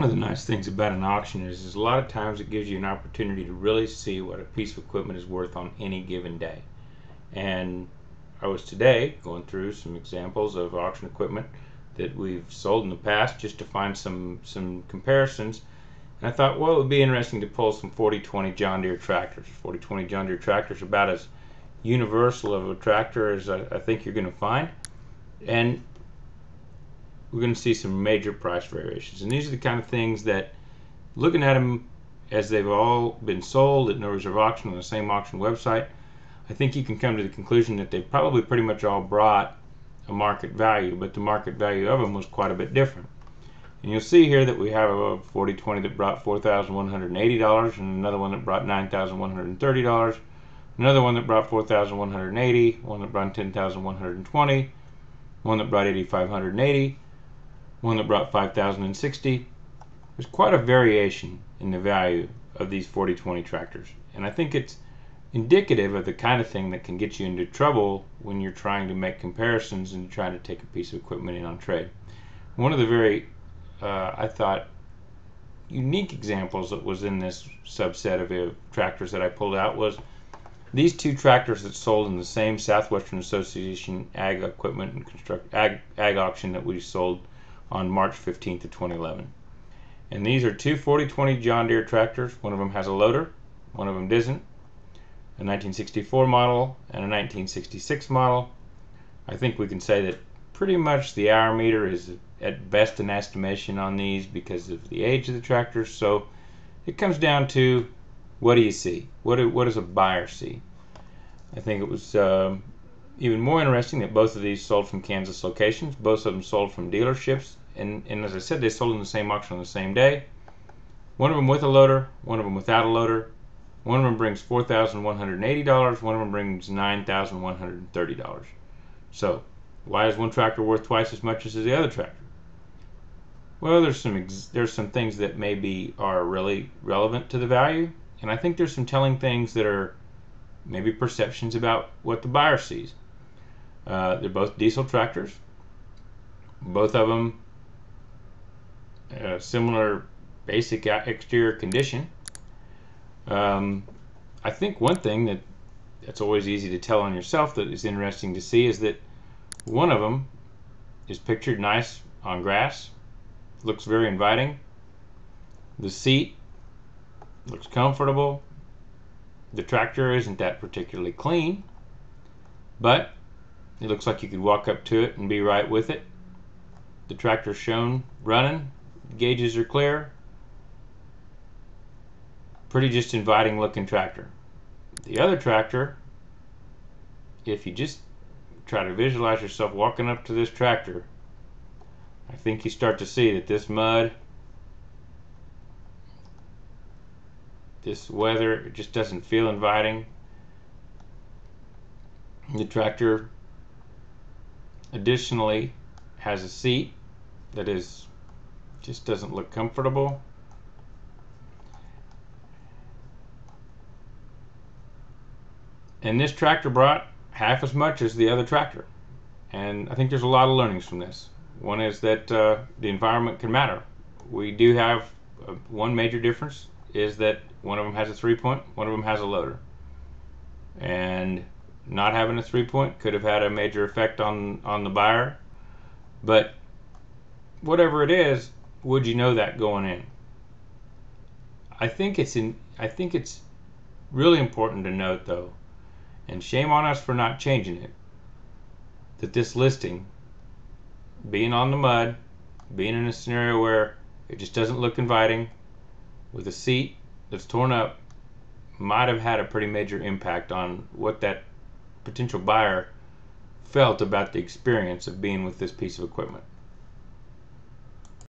One of the nice things about an auction is a lot of times it gives you an opportunity to really see what a piece of equipment is worth on any given day. And I was today going through some examples of auction equipment that we've sold in the past just to find some comparisons. And I thought, well, it would be interesting to pull some 4020 John Deere tractors. 4020 John Deere tractors are about as universal of a tractor as I think you're going to find. And we're going to see some major price variations. And these are the kind of things that, looking at them as they've all been sold at No Reserve Auction on the same auction website, I think you can come to the conclusion that they probably pretty much all brought a market value, but the market value of them was quite a bit different. And you'll see here that we have a 4020 that brought $4,180, and another one that brought $9,130, another one that brought $4,180, one that brought $10,120, one that brought $8,580, one that brought $5,060. There's quite a variation in the value of these 4020 tractors, and I think it's indicative of the kind of thing that can get you into trouble when you're trying to make comparisons and trying to take a piece of equipment in on trade. One of the very I thought unique examples that was in this subset of tractors that I pulled out was these two tractors that sold in the same Southwestern Association Ag Equipment and Ag auction that we sold on March 15th of 2011. And these are two 4020 John Deere tractors. One of them has a loader, one of them doesn't. A 1964 model and a 1966 model. I think we can say that pretty much the hour meter is at best an estimation on these because of the age of the tractors. So it comes down to, what do you see? What does a buyer see? I think it was even more interesting that both of these sold from Kansas locations. Both of them sold from dealerships, and as I said, they sold in the same auction on the same day. One of them with a loader, one of them without a loader. One of them brings $4,180, one of them brings $9,130. So why is one tractor worth twice as much as the other tractor? Well, there's some things that maybe are really relevant to the value, and I think there's some telling things that are maybe perceptions about what the buyer sees. They're both diesel tractors. Both of them similar basic exterior condition. I think one thing that's always easy to tell on yourself that is interesting to see is that one of them is pictured nice on grass, looks very inviting. The seat looks comfortable. The tractor isn't that particularly clean, but it looks like you could walk up to it and be right with it. The tractor's shown running, gauges are clear. Pretty just inviting looking tractor. The other tractor, if you just try to visualize yourself walking up to this tractor, I think you start to see that this mud, this weather, it just doesn't feel inviting. The tractor additionally has a seat that just doesn't look comfortable. And this tractor brought half as much as the other tractor. And I think there's a lot of learnings from this. One is that the environment can matter. We do have one major difference is that one of them has a 3-point, one of them has a loader. And not having a 3-point could have had a major effect on the buyer. But whatever it is, would you know that going in? I think it's really important to note, though, and shame on us for not changing it, that this listing, being on the mud, being in a scenario where it just doesn't look inviting, with a seat that's torn up, might have had a pretty major impact on what that potential buyer felt about the experience of being with this piece of equipment.